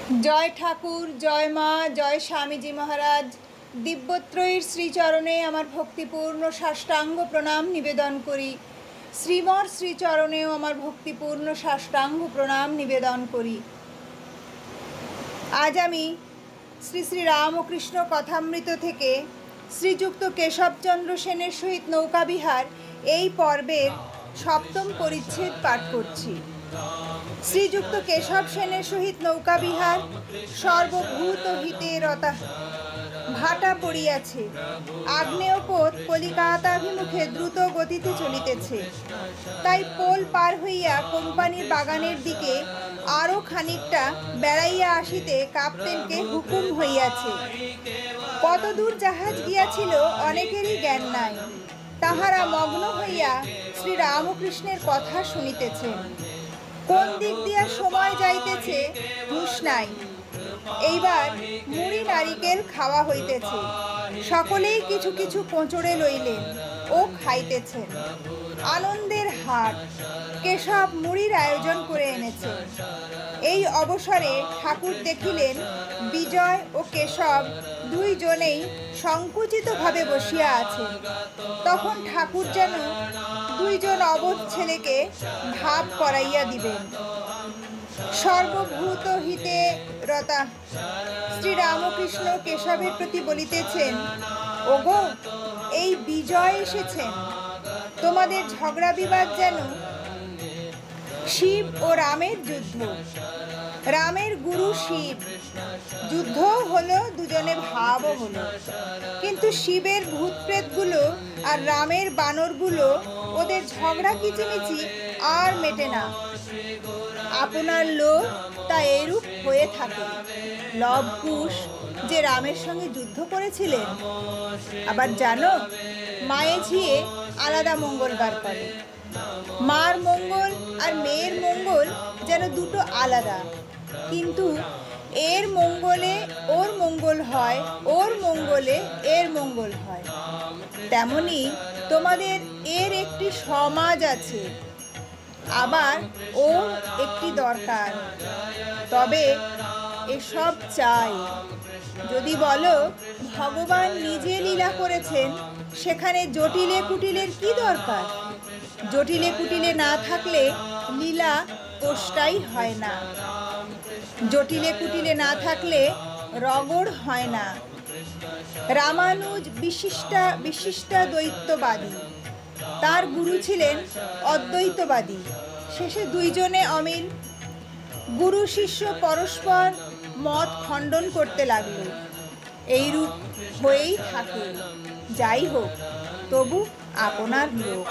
জয় ঠাকুর, জয় মা, জয় স্বামীজি মহারাজ। দিব্যত্রয়ীর শ্রীচরণে আমার ভক্তিপূর্ণ সাষ্টাঙ্গ প্রণাম নিবেদন করি। শ্রীমর শ্রীচরণেও আমার ভক্তিপূর্ণ সাষ্টাঙ্গ প্রণাম নিবেদন করি। আজ আমি শ্রী শ্রী রামকৃষ্ণ কথামৃত থেকে শ্রীযুক্ত কেশবচন্দ্র সেনের সহিত নৌকাবিহার এই পর্বের সপ্তম পরিচ্ছেদ পাঠ করছি। শ্রীযুক্ত কেশব সেনের সহিত নৌকাবিহার সর্বভূত হিতে রতা ভাটা পড়িয়াছে। আগ্নেয়পথ কলিকাতাভিমুখে দ্রুত গতিতে চলিতেছে। তাই পোল পার হইয়া কোম্পানির বাগানের দিকে আরও খানিকটা বেড়াইয়া আসিতে কাপ্তেনকে হুকুম হইয়াছে। কতদূর জাহাজ গিয়াছিল অনেকেরই জ্ঞান নাই। তাহারা মগ্ন হইয়া শ্রী রামকৃষ্ণের কথা শুনিতেছেন। কোন দিক দিয়া সময় যাইতেছে হুঁশ নাই। এইবার মুড়ি নারিকেল খাওয়া হইতেছে। সকলেই কিছু কিছু কোঁচড়ে লইলেন ও খাইতেছেন। আনন্দের হাট। কেশব মুড়ির আয়োজন করে এনেছে। এই অবসরে ঠাকুর দেখিলেন বিজয় ও কেশব দুইজনেই সংকুচিতভাবে বসিয়া আছেন। তখন ঠাকুর যেন দুইজন অবোধ ছেলেকে ভাব করাইয়া দিবেন। সর্বভূত হিতে রতা শ্রী রামকৃষ্ণ কেশবের প্রতি বলিতেছেন, ওগো, এই বিজয় এসেছেন। তোমাদের ঝগড়া বিবাদ যেন শিব ও রামের যুদ্ধ। রামের গুরু শিব। যুদ্ধ হলো, দুজনে ভাবও হলো। কিন্তু শিবের ভূতপ্রেতগুলো আর রামের বানরগুলো ওদের ঝগড়া কিচিমিচি আর মেটে না। আপনার লোক তা এরূপ হয়ে থাকে। লব কুশ যে রামের সঙ্গে যুদ্ধ করেছিলেন। আবার জানো, মায়ে ঝিয়ে আলাদা মঙ্গলবার করে। মার মঙ্গল আর মেয়ের মঙ্গল যেন দুটো আলাদা। কিন্তু এর মঙ্গলে ওর মঙ্গল হয়, ওর মঙ্গলে এর মঙ্গল হয়। তেমনি তোমাদের এর একটি সমাজ আছে, আবার ওর একটি দরকার। তবে এসব চাই। যদি বলো ভগবান নিজে লীলা করেছেন, সেখানে জটিলে কুটিলের কি দরকার? জটিলে কুটিলে না থাকলে লীলা কোষ্টাই হয় না। জটিলে কুটিলে না থাকলে রগড় হয় না। রামানুজ বিশিষ্টাদ্বৈতবাদী। তার গুরু ছিলেন অদ্বৈতবাদী। শেষে দুইজনে অমিল। গুরু শিষ্য পরস্পর মত খণ্ডন করতে লাগল। এইরূপ হয়েই থাকে। যাই হোক, তবু আপনার লোক।